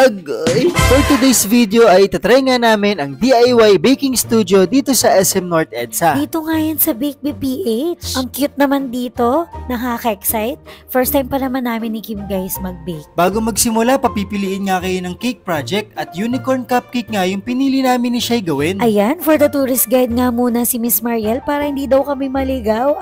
Agoy! For today's video ay tatry nga namin ang DIY baking studio dito sa SM North EDSA. Dito nga yan sa Bake BPH. Ang cute naman dito. Nakaka-excite. First time pa naman namin ni Kim guys mag-bake. Bago magsimula, papipiliin nga kayo ng cake project at unicorn cupcake nga yung pinili namin ni Shai gawin. Ayan, for the tourist guide nga muna si Miss Mariel para hindi daw kami maligaw.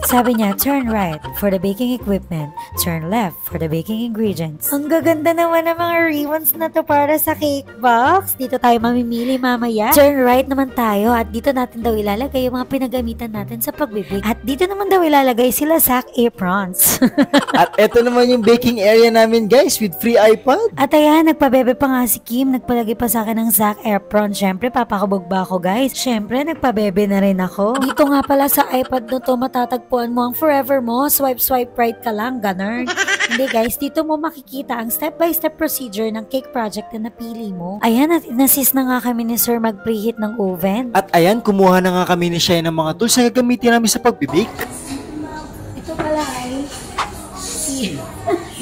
Sabi niya, turn right for the baking equipment. Turn left for the baking ingredients. Ang gaganda naman ng mga ribbons na to para sa cake box. Dito tayo mamimili mamaya. Turn right naman tayo at dito natin daw ilalagay yung mga pinagamitan natin sa pagbibig. At dito naman daw ilalagay sila sa aprons. At eto naman yung baking area namin guys with free iPad. At ayan, nagpabebe pa nga si Kim. Nagpalagay pa sa akin ng Zac apron. Syempre, papakabog ba ako guys? Syempre, nagpabebe na rin ako. Dito nga pala sa iPad na to, matatagpuan mo ang forever mo. Swipe right ka lang, ganun. Hindi guys, dito mo makikita ang step-by-step procedure ng cake project na napili mo. Ayan, at inassist na nga kami ni Sir mag-preheat ng oven. At ayan, kumuha na nga kami ni Shai ng mga tools na gagamitin namin sa pagbibake. Ito pala ay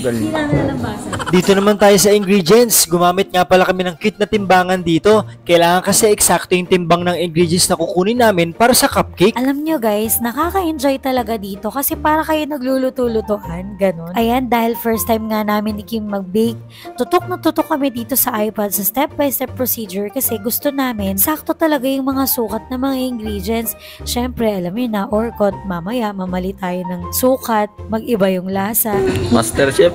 hindi namin nalambasa. Dito naman tayo sa ingredients. Gumamit nga pala kami ng cute na timbangan dito. Kailangan kasi eksakto yung timbang ng ingredients na kukunin namin para sa cupcake. Alam nyo guys, nakaka-enjoy talaga dito kasi para kayo nagluluto-lutuan, ganun. Ayan, dahil first time nga namin ni Kim mag-bake, tutok na tutok kami dito sa iPad sa step-by-step procedure kasi gusto namin sakto talaga yung mga sukat ng mga ingredients. Syempre, alam nyo na, orkot, mamaya mamali tayo ng sukat, mag-iba yung lasa. Master Chef.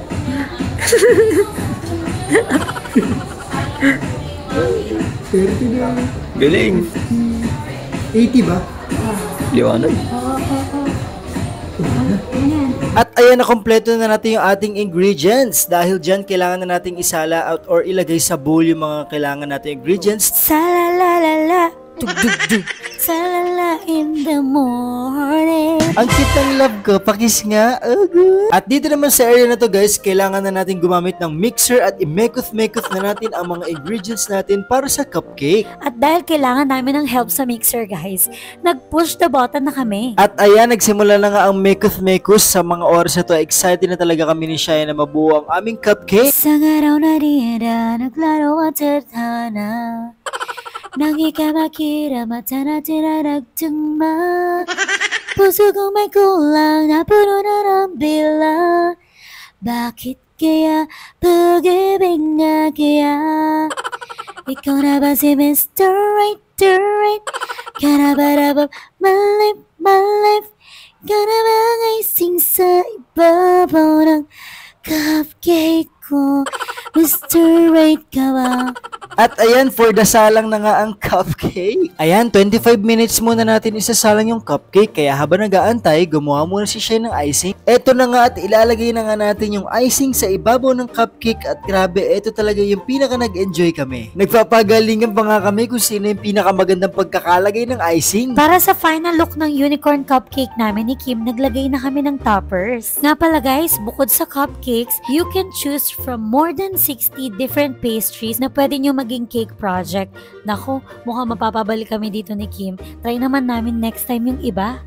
Galing. 80 ba? Liwanag. At ayan, na kompleto na natin yung ating ingredients. Dahil dyan, kailangan na nating isala out or ilagay sa bowl yung mga kailangan nating ingredients. Salalala, tugdugdug, salala in the morning. Ang cute ng love ko, pakis nga. At dito naman sa area na to guys, kailangan na natin gumamit ng mixer at imekot-mekot na natin ang mga ingredients natin para sa cupcake. At dahil kailangan namin ng help sa mixer guys, nag-push the button na kami. At ayan, nagsimula na nga ang mekot-mekos. Sa mga oras na to, excited na talaga kami ni Shai na mabuo ang aming cupcake. Isang araw na diyan, naglaro at tadhana. Nang ikamakira, mata natin na nagtugma. Puso kong may kulang, napuno na ng bilang. Bakit kaya, pag-ibig nga kaya? Ikaw na ba si Mr. Right, right? Ka na ba na ba, my life? Ka na ba ang icing sa ibabaw ng cupcake ko? Mr. Right ka ba? At ayan, for the salang na nga ang cupcake. Ayan, 25 minutes muna natin isasalang yung cupcake. Kaya habang nag-aantay, gumawa muna si Shai ng icing. Eto na nga at ilalagay na nga natin yung icing sa ibabaw ng cupcake. At grabe, eto talaga yung pinaka nag-enjoy kami. Nagpapagalingan pa nga kami kung sino yung pinakamagandang pagkakalagay ng icing. Para sa final look ng unicorn cupcake namin ni Kim, naglagay na kami ng toppers. Nga pala guys, bukod sa cupcakes, you can choose from more than 60 different pastries na pwede nyo maging cake project. Naku, mukhang mapapabalik kami dito ni Kim. Try naman namin next time yung iba.